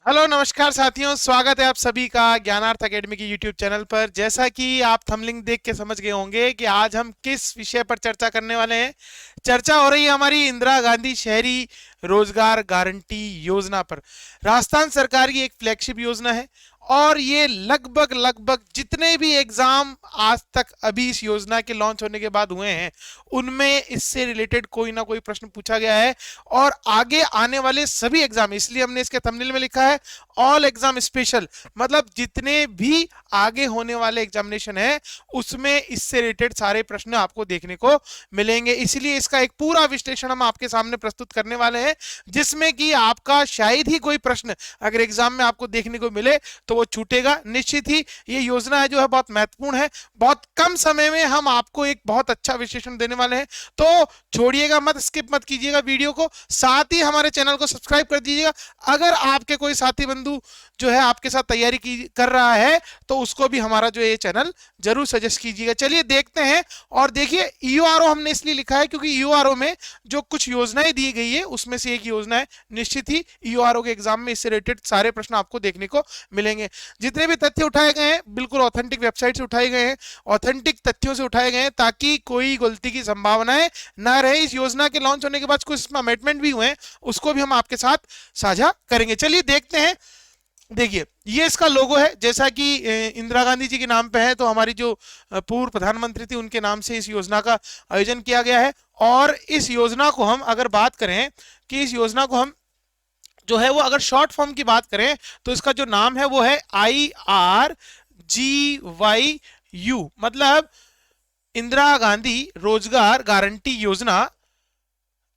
Hello नमस्कार साथियों, स्वागत है आप सभी का ज्ञानार्थ एकेडमी की यूट्यूब चैनल पर। जैसा कि आप थंबनेल देख के समझ गए होंगे कि आज हम किस विषय पर चर्चा करने वाले हैं। चर्चा हो रही है हमारी इंदिरा गांधी शहरी रोजगार गारंटी योजना पर। राजस्थान सरकार की एक फ्लैगशिप योजना है और ये लगभग लगभग जितने भी एग्जाम आज तक अभी इस योजना के लॉन्च होने के बाद हुए हैं उनमें इससे रिलेटेड कोई ना कोई प्रश्न पूछा गया है। और आगे आने वाले सभी एग्जाम, इसलिए हमने इसके थंबनेल में लिखा है ऑल एग्जाम स्पेशल, मतलब जितने भी आगे होने वाले एग्जामिनेशन है उसमें इससे रिलेटेड सारे प्रश्न आपको देखने को मिलेंगे। इसलिए इसका एक पूरा विश्लेषण हम आपके सामने प्रस्तुत करने वाले हैं, जिसमें कि आपका शायद ही कोई प्रश्न अगर एग्जाम में आपको देखने को मिले तो वो छूटेगा। निश्चित ही ये योजना है जो है बहुत महत्वपूर्ण है। बहुत कम समय में हम आपको एक बहुत अच्छा विश्लेषण देने वाले हैं, तो छोड़िएगा मत, स्किप मत कीजिएगा वीडियो को, साथ ही हमारे चैनल को सब्सक्राइब कर दीजिएगा। अगर आपके कोई साथी बंधु जो है आपके साथ तैयारी कर रहा है तो उसको भी हमारा जो ये चैनल जरूर सजेस्ट कीजिएगा। चलिए देखते हैं। और देखिए, ईओआरओ हमने इसलिए लिखा है क्योंकि ईओआरओ में जो कुछ योजनाएं दी गई है उसमें से एक योजना है। निश्चित ही ईओआरओ के एग्जाम में इससे रिलेटेड सारे प्रश्न आपको देखने को मिलेंगे। जितने भी तथ्य उठाए गए हैं बिल्कुल ऑथेंटिक वेबसाइट से उठाए गए हैं, ऑथेंटिक तथ्यों से उठाए गए हैं, ताकि कोई गलती की संभावनाएं ना रहे। इस योजना के लॉन्च होने के बाद कुछ इसमें अमेंडमेंट भी हुए हैं, उसको भी हम आपके साथ साझा करेंगे। चलिए देखते हैं। देखिए, ये इसका लोगो है, जैसा कि इंदिरा गांधी जी के नाम पे है, तो हमारी जो पूर्व प्रधानमंत्री थी उनके नाम से इस योजना का आयोजन किया गया है। और इस योजना को हम अगर बात करें कि इस योजना को हम जो है वो अगर शॉर्ट फॉर्म की बात करें तो इसका जो नाम है वो है IRGYU, मतलब इंदिरा गांधी रोजगार गारंटी योजना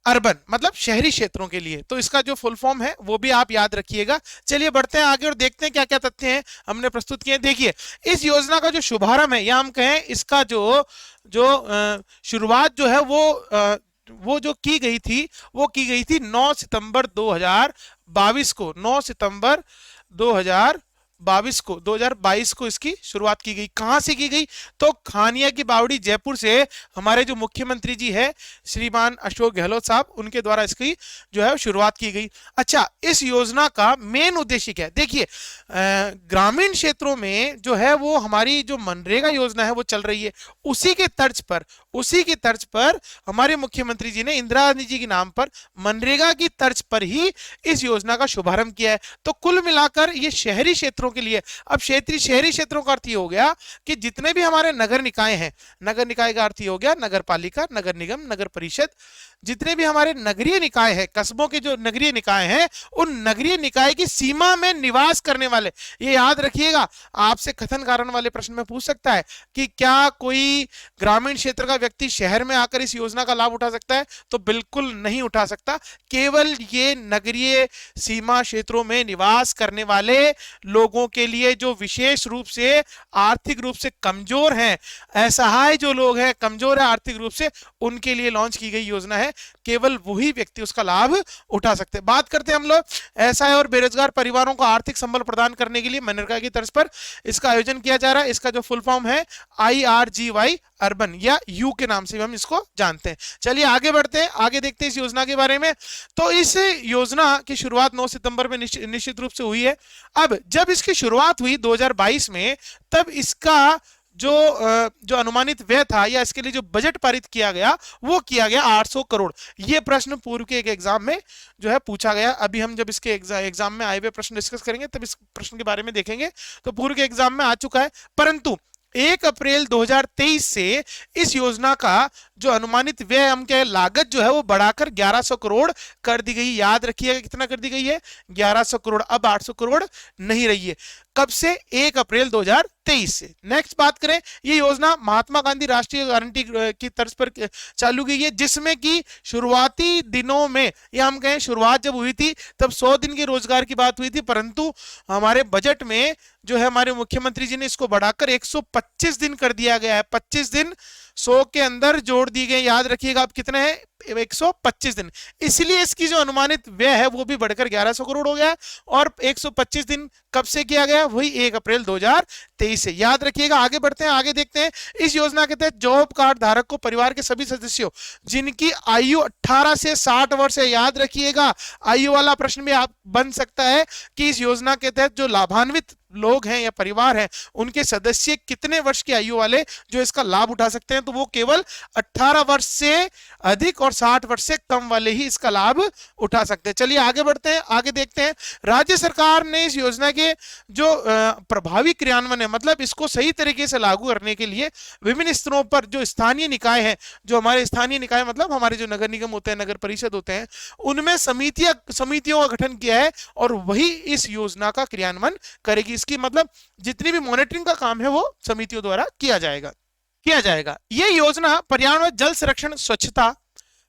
अर्बन, मतलब शहरी क्षेत्रों के लिए। तो इसका जो फुल फॉर्म है वो भी आप याद रखिएगा। चलिए बढ़ते हैं आगे और देखते हैं क्या क्या तथ्य हैं हमने प्रस्तुत किए। देखिए, इस योजना का जो शुभारंभ है या हम कहें इसका जो जो शुरुआत जो है वो जो की गई थी वो की गई थी 9 सितंबर 2022 को। 9 सितंबर 2022 को इसकी शुरुआत की गई। कहां से की गई? तो खानिया की बावड़ी जयपुर से हमारे जो मुख्यमंत्री जी है श्रीमान अशोक गहलोत साहब, उनके द्वारा इसकी जो है शुरुआत की गई। अच्छा, इस योजना का मेन उद्देश्य क्या है? देखिए, ग्रामीण क्षेत्रों में जो है वो हमारी जो मनरेगा योजना है वो चल रही है। उसी की तर्ज पर हमारे मुख्यमंत्री जी ने इंदिरा गांधी जी के नाम पर मनरेगा की तर्ज पर ही इस योजना का शुभारंभ किया है। तो कुल मिलाकर ये शहरी क्षेत्रों के लिए, अब शहरी क्षेत्रों का अर्थ ये हो गया कि जितने भी हमारे नगर निकाय हैं, नगर निकाय का अर्थ ये हो गया नगर पालिका, नगर निगम, नगर परिषद, जितने भी हमारे नगरीय निकाय हैं, कस्बों के जो नगरीय निकाय हैं, उन नगरीय निकाय की सीमा में निवास करने वाले, ये याद रखिएगा। आपसे कथन कारण वाले प्रश्न में पूछ सकता है कि क्या कोई ग्रामीण क्षेत्र का व्यक्ति शहर में आकर इस योजना का लाभ उठा सकता है? तो बिल्कुल नहीं उठा सकता। केवल ये नगरीय सीमा क्षेत्रों में निवास करने वाले लोगों के लिए, जो विशेष रूप से आर्थिक रूप से कमजोर हैं, असहाय जो लोग हैं, कमजोर है आर्थिक रूप से, उनके लिए लॉन्च की गई योजना है। केवल वही व्यक्ति उसका लाभ उठा सकते हैं। बात करते हैं हम लोग असहाय और बेरोजगार परिवारों को आर्थिक संबल प्रदान करने के लिए मनरेगा की तर्ज पर इसका आयोजन किया जा रहा है। इसका जो फुल फॉर्म है IRGY अर्बन, या यू के नाम से भी हम इसको जानते हैं। चलिए आगे बढ़ते हैं, आगे देखते हैं इस योजना के बारे में। तो इस योजना की शुरुआत 9 सितंबर में निश्चित रूप से हुई है। अब जब इसकी शुरुआत हुई 2022 में, तब इसका जो अनुमानित व्यय था या इसके लिए जो बजट पारित किया गया वो किया गया 800 करोड़। ये प्रश्न पूर्व के एक एग्जाम में जो है पूछा गया। अभी हम जब इसके एग्जाम में आए हुए प्रश्न डिस्कस करेंगे तब इस प्रश्न के बारे में देखेंगे। तो पूर्व के एग्जाम में आ चुका है, परंतु 1 अप्रैल 2023 से इस योजना का जो अनुमानित व्यय, हम क्या लागत जो है वो बढ़ाकर 1100 करोड़ कर दी गई। याद रखिएगा कितना कर दी गई है? 1100 करोड़। अब 800 करोड़ नहीं रही है। कब से? 1 अप्रैल 2023 से। नेक्स्ट बात करें, ये योजना महात्मा गांधी राष्ट्रीय गारंटी की तर्ज पर चालू की है, जिसमें कि शुरुआती दिनों में, या हम कहें शुरुआत जब हुई थी तब 100 दिन के रोजगार की बात हुई थी, परंतु हमारे बजट में जो है हमारे मुख्यमंत्री जी ने इसको बढ़ाकर 125 दिन कर दिया गया है। 25 दिन 100 के अंदर जोड़ दी गई, याद रखिएगा आप कितने हैं 125 दिन, इसलिए इसकी जो अनुमानित व्यय है वो भी बढ़कर 1100 करोड़ हो गया। और 125 दिन कब से किया गया, वही 1 अप्रैल 2023 से, याद रखिएगा। आगे बढ़ते हैं, आगे देखते हैं। इस योजना के तहत जॉब कार्ड धारक को परिवार के सभी सदस्यों जिनकी आयु 18 से 60 वर्ष है, याद रखिएगा आयु वाला प्रश्न भी आप बन सकता है कि इस योजना के तहत जो लाभान्वित लोग हैं या परिवार हैं उनके सदस्य कितने वर्ष की आयु वाले जो इसका लाभ उठा सकते हैं, तो वो केवल 18 वर्ष से अधिक और 60 वर्ष से कम वाले ही इसका लाभ उठा सकते हैं। चलिए आगे बढ़ते हैं, आगे देखते हैं। राज्य सरकार ने इस योजना के जो प्रभावी क्रियान्वयन है, मतलब इसको सही तरीके से लागू करने के लिए विभिन्न स्तरों पर जो स्थानीय निकाय है, जो हमारे स्थानीय निकाय मतलब हमारे जो नगर निगम होते हैं, नगर परिषद होते हैं, उनमें समितियों का गठन किया है और वही इस योजना का क्रियान्वयन करेगी। इसकी मतलब जितनी भी मॉनिटरिंग का काम है वो समितियों द्वारा किया जाएगा। ये योजना पर्यावरण, जल संरक्षण, स्वच्छता,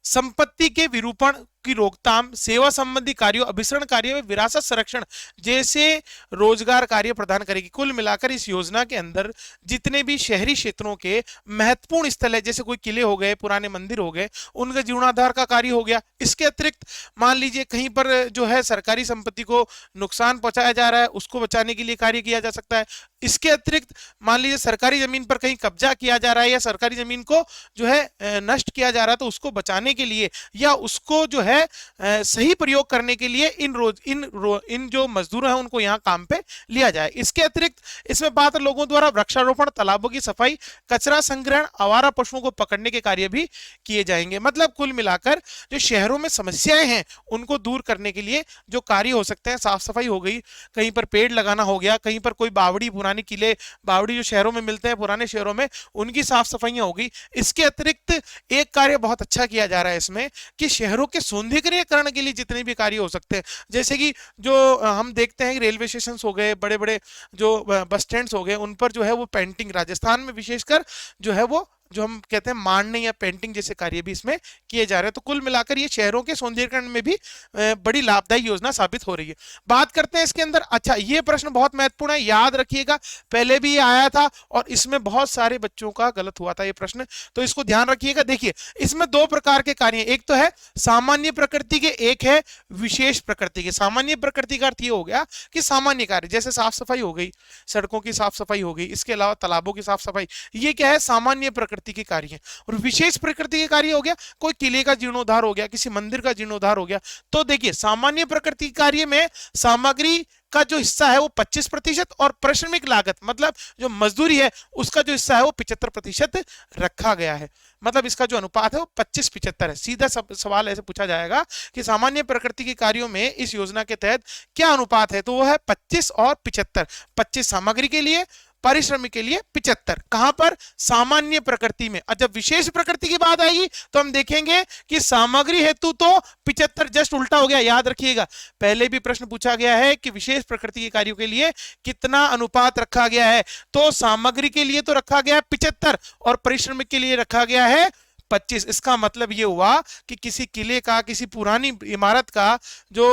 संपत्ति के विरूपण की रोकथाम, सेवा संबंधी कार्यों, अभिसरण कार्य, विरासत संरक्षण जैसे रोजगार कार्य प्रदान करेगी। कुल मिलाकर इस योजना के अंदर जितने भी शहरी क्षेत्रों के महत्वपूर्ण स्थल है, जैसे कोई किले हो गए, पुराने मंदिर हो गए, उनका जीर्णोद्धार का कार्य हो गया। इसके अतिरिक्त मान लीजिए कहीं पर जो है सरकारी संपत्ति को नुकसान पहुंचाया जा रहा है, उसको बचाने के लिए कार्य किया जा सकता है। इसके अतिरिक्त मान लीजिए सरकारी जमीन पर कहीं कब्जा किया जा रहा है या सरकारी जमीन को जो है नष्ट किया जा रहा है, तो उसको बचाने के लिए या उसको जो है सही प्रयोग करने के लिए इन जो मजदूर हैं उनको यहाँ काम पे लिया जाए। इसके अतिरिक्त इसमें पात्र लोगों द्वारा वृक्षारोपण, तालाबों की सफाई, कचरा संग्रहण, आवारा पशुओं को पकड़ने के कार्य भी किए जाएंगे। मतलब कुल मिलाकर जो शहरों में समस्याएं हैं उनको दूर करने के लिए जो कार्य हो सकते हैं, साफ सफाई हो गई, कहीं पर पेड़ लगाना हो गया, कहीं पर कोई बावड़ी, पुराने किले बावड़ी जो शहरों में मिलते हैं पुराने शहरों में, उनकी साफ सफाइयां हो गई। इसके अतिरिक्त एक कार्य बहुत अच्छा किया जा रहा है इसमें कि शहरों के सौंदर्यीकरण के लिए जितने भी कार्य हो सकते हैं, जैसे कि जो हम देखते हैं रेलवे स्टेशन हो गए, बड़े बड़े जो बस स्टैंड हो गए, उन पर जो है वो पेंटिंग, राजस्थान में विशेषकर जो है वो जो हम कहते हैं मांडने या पेंटिंग जैसे कार्य भी इसमें किए जा रहे हैं। तो कुल मिलाकर ये शहरों के सौंदर्यीकरण में भी बड़ी लाभदायी योजना साबित हो रही है। बात करते हैं इसके अंदर, अच्छा ये प्रश्न बहुत महत्वपूर्ण है, याद रखिएगा, पहले भी ये आया था और इसमें बहुत सारे बच्चों का गलत हुआ था ये प्रश्न, तो इसको ध्यान रखिएगा। देखिए इसमें दो प्रकार के कार्य हैं, एक तो है सामान्य प्रकृति के, एक है विशेष प्रकृति के। सामान्य प्रकृति का अर्थ ये हो गया कि सामान्य कार्य जैसे साफ सफाई हो गई, सड़कों की साफ सफाई हो गई, इसके अलावा तालाबों की साफ सफाई, ये क्या है सामान्य प्रकृति के कार्य हैं। और विशेष प्रकृति के कार्य हो गया कोई किले का जीर्णोद्धार हो गया, किसी मंदिर का जीर्णोद्धार हो गया। तो देखिए सामान्य प्रकृति कार्य में सामग्री का जो हिस्सा है वो 25% और पारिश्रमिक लागत मतलब जो मजदूरी है उसका जो हिस्सा है वो 75% रखा गया है। मतलब इसका जो अनुपात है वो 25-75 है। सीधा सवाल ऐसे पूछा जाएगा कि सामान्य प्रकृति के कार्यों में इस योजना के तहत क्या अनुपात है, तो वो है 25 और 75। 25 सामग्री के लिए, पारिश्रमिक के लिए 75। कहां पर? सामान्य प्रकृति में। और जब विशेष प्रकृति की बात आएगी तो हम देखेंगे कि सामग्री हेतु तो 75 जस्ट उल्टा हो गया। याद रखिएगा पहले भी प्रश्न पूछा गया है कि विशेष प्रकृति के कार्यों के लिए कितना अनुपात रखा गया है, तो सामग्री के लिए तो रखा गया है 75 और पारिश्रमिक के लिए रखा गया है 25। इसका मतलब ये हुआ कि किसी किले का, किसी पुरानी इमारत का जो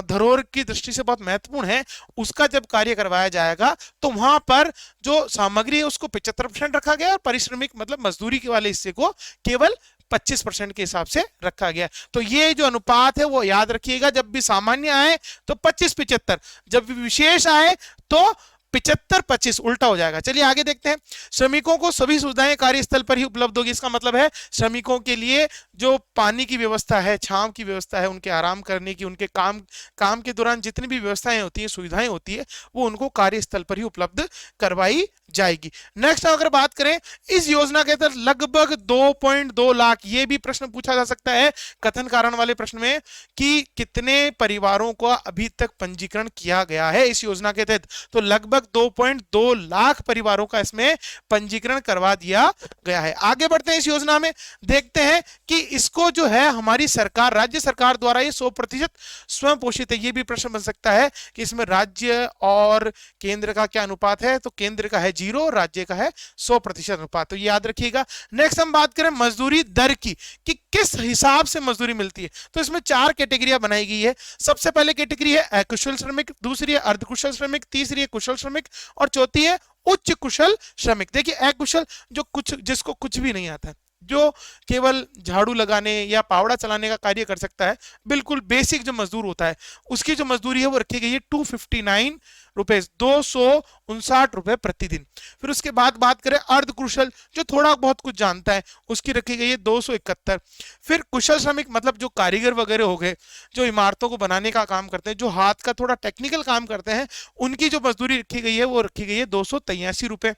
धरोहर की दृष्टि से बहुत महत्वपूर्ण है, उसका जब कार्य करवाया जाएगा तो वहां पर जो सामग्री है उसको 75% रखा गया और पारिश्रमिक मतलब मजदूरी के वाले हिस्से को केवल 25% के हिसाब से रखा गया। तो ये जो अनुपात है वो याद रखिएगा, जब भी सामान्य आए तो 25-75, जब भी विशेष आए तो 75-25 उल्टा हो जाएगा। चलिए आगे देखते हैं। श्रमिकों को सभी सुविधाएं कार्यस्थल पर ही उपलब्ध होगी। इसका मतलब है श्रमिकों के लिए जो पानी की व्यवस्था है, छांव की व्यवस्था है, उनके आराम करने की, उनके काम के दौरान जितनी भी व्यवस्थाएं होती हैं, सुविधाएं होती है, वो उनको कार्यस्थल पर ही उपलब्ध करवाई जाएगी। नेक्स्ट अगर बात करें इस योजना के तहत लगभग 2.2 लाख, ये भी प्रश्न पूछा जा सकता है कथन कारण वाले प्रश्न में कि कितने परिवारों को अभी तक पंजीकरण किया गया है इस योजना के तहत, तो लगभग 2.2 लाख परिवारों का इसमें पंजीकरण करवा दिया गया है। आगे बढ़ते हैं इस योजना में, देखते हैं कि इसको जो है हमारी सरकार, राज्य सरकार द्वारा ये 100% स्वयं पोषित है। ये भी प्रश्न बन सकता है कि इसमें राज्य और केंद्र का क्या अनुपात है, तो केंद्र का है 0, राज्य का है 100% अनुपात, तो याद रखिएगा। नेक्स्ट हम बात करें मजदूरी दर की कि किस हिसाब से मजदूरी मिलती है, तो इसमें 4 कैटेगरियां बनाई गई है। सबसे पहले कैटेगरी है अकुशल श्रमिक, दूसरी है अर्धकुशल श्रमिक, तीसरी है कुशल श्रमिक और चौथी है उच्च कुशल श्रमिक। देखिए अकुशल जो कुछ जिसको कुछ भी नहीं आता है, जो केवल झाड़ू लगाने या पावड़ा चलाने का कार्य कर सकता है, बिल्कुल बेसिक जो मजदूर होता है, उसकी जो मजदूरी है वो रखी गई है 259 रुपए, 259 रुपए प्रतिदिन। फिर उसके बाद बात करें अर्ध कुशल, जो थोड़ा बहुत कुछ जानता है, उसकी रखी गई है 271। फिर कुशल श्रमिक मतलब जो कारीगर वगैरह हो गए, जो इमारतों को बनाने का काम करते हैं, जो हाथ का थोड़ा टेक्निकल काम करते हैं, उनकी जो मजदूरी रखी गई है वो रखी गई है 283 रुपए।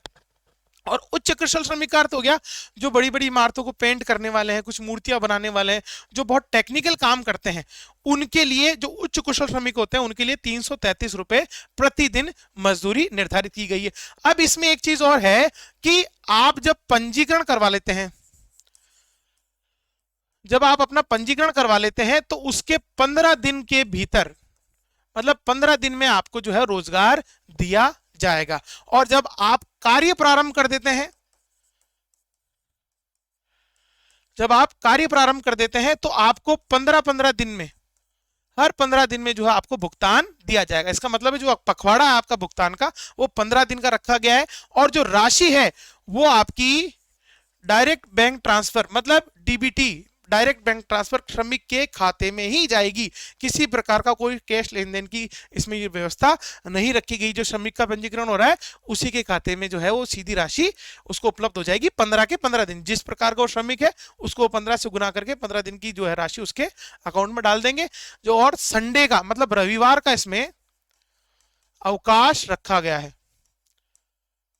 और उच्च कुशल श्रमिक का अर्थ हो गया जो बड़ी बड़ी इमारतों को पेंट करने वाले हैं, कुछ मूर्तियां बनाने वाले हैं, जो बहुत टेक्निकल काम करते हैं, उनके लिए जो उच्च कुशल श्रमिक होते हैं उनके लिए 333 रुपए प्रतिदिन मजदूरी निर्धारित की गई है। अब इसमें एक चीज और है कि आप जब पंजीकरण करवा लेते हैं, जब आप अपना पंजीकरण करवा लेते हैं तो उसके 15 दिन के भीतर, मतलब 15 दिन में आपको जो है रोजगार दिया जाएगा। और जब आप कार्य प्रारंभ कर देते हैं, जब आप कार्य प्रारंभ कर देते हैं तो आपको 15-15 दिन में, हर 15 दिन में जो है आपको भुगतान दिया जाएगा। इसका मतलब है जो पखवाड़ा है आपका भुगतान का वो 15 दिन का रखा गया है। और जो राशि है वो आपकी डायरेक्ट बैंक ट्रांसफर मतलब डीबीटी, डायरेक्ट बैंक ट्रांसफर श्रमिक के खाते में ही जाएगी। किसी प्रकार का कोई कैश लेन देन की इसमें ये व्यवस्था नहीं रखी गई। जो श्रमिक का पंजीकरण हो रहा है उसी के खाते में जो है वो सीधी राशि उसको उपलब्ध हो जाएगी 15 के 15 दिन। जिस प्रकार का वो श्रमिक है उसको 15 से गुना करके 15 दिन की जो है राशि उसके अकाउंट में डाल देंगे। जो और संडे का मतलब रविवार का इसमें अवकाश रखा गया है,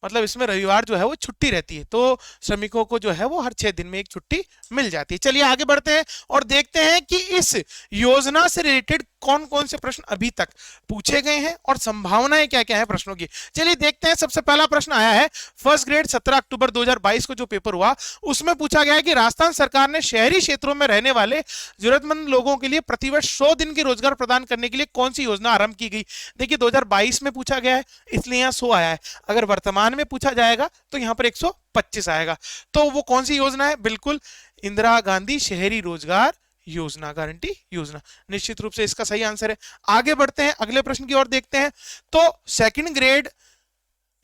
मतलब इसमें रविवार जो है वो छुट्टी रहती है, तो श्रमिकों को जो है वो हर 6 दिन में एक छुट्टी मिल जाती है। चलिए आगे बढ़ते हैं और देखते हैं कि इस योजना से रिलेटेड कौन कौन से प्रश्न अभी तक पूछे गए हैं और संभावनाएं क्या क्या है प्रश्नों की। चलिए देखते हैं। सबसे पहला प्रश्न आया है फर्स्ट ग्रेड 17 अक्टूबर 2022 को जो पेपर हुआ उसमें पूछा गया है कि राजस्थान सरकार ने शहरी क्षेत्रों में रहने वाले जरूरतमंद लोगों के लिए प्रतिवर्ष 100 दिन के रोजगार प्रदान करने के लिए कौन सी योजना आरंभ की गई। देखिए 2022 में पूछा गया है इसलिए यहाँ 100 आया है, अगर वर्तमान में पूछा जाएगा तो यहाँ पर 125 आएगा। तो वो कौन सी योजना है? बिल्कुल इंदिरा गांधी शहरी रोजगार योजना, गारंटी योजना, निश्चित रूप से इसका सही आंसर है। आगे बढ़ते हैं, अगले प्रश्न की ओर देखते हैं। तो सेकंड ग्रेड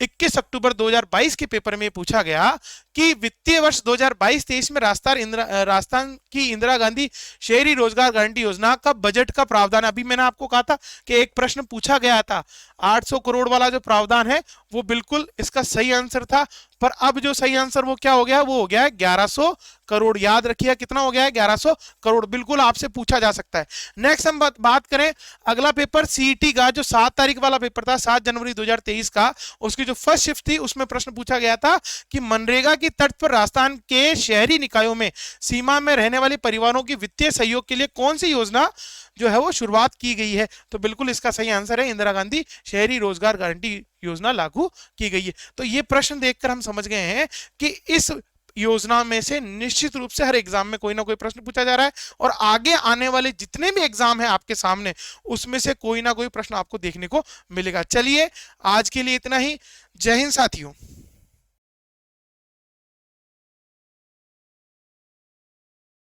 21 अक्टूबर 2022 के पेपर में पूछा गया कि वित्तीय वर्ष 2022-23 में राजस्थान की इंदिरा गांधी शहरी रोजगार गारंटी योजना का बजट का प्रावधान, अभी मैंने आपको कहा था कि एक प्रश्न पूछा गया था 800 करोड़ वाला जो प्रावधान है वो बिल्कुल इसका सही आंसर था। पर अब जो सही आंसर वो क्या हो गया, वो हो गया है 1100 करोड़। याद रखिए कितना हो गया है, 1100 करोड़। बिल्कुल आपसे पूछा जा सकता है। नेक्स्ट हम बात करें अगला पेपर सीईटी का, जो 7 तारीख वाला पेपर था 7 जनवरी 2023 का, उसकी जो फर्स्ट शिफ्ट थी उसमें प्रश्न पूछा गया था कि मनरेगा की तर्ज पर राजस्थान के शहरी निकायों में सीमा में रहने वाले परिवारों की वित्तीय सहयोग के लिए कौन सी योजना जो है वो शुरुआत की गई है। तो बिल्कुल इसका सही आंसर है इंदिरा गांधी शहरी रोजगार गारंटी योजना लागू की गई है। तो ये प्रश्न देखकर हम समझ गए हैं कि इस योजना में से निश्चित रूप से हर एग्जाम में कोई ना कोई प्रश्न पूछा जा रहा है और आगे आने वाले जितने भी एग्जाम हैं आपके सामने उसमें से कोई ना कोई प्रश्न आपको देखने को मिलेगा। चलिए आज के लिए इतना ही। जय हिंद साथियों।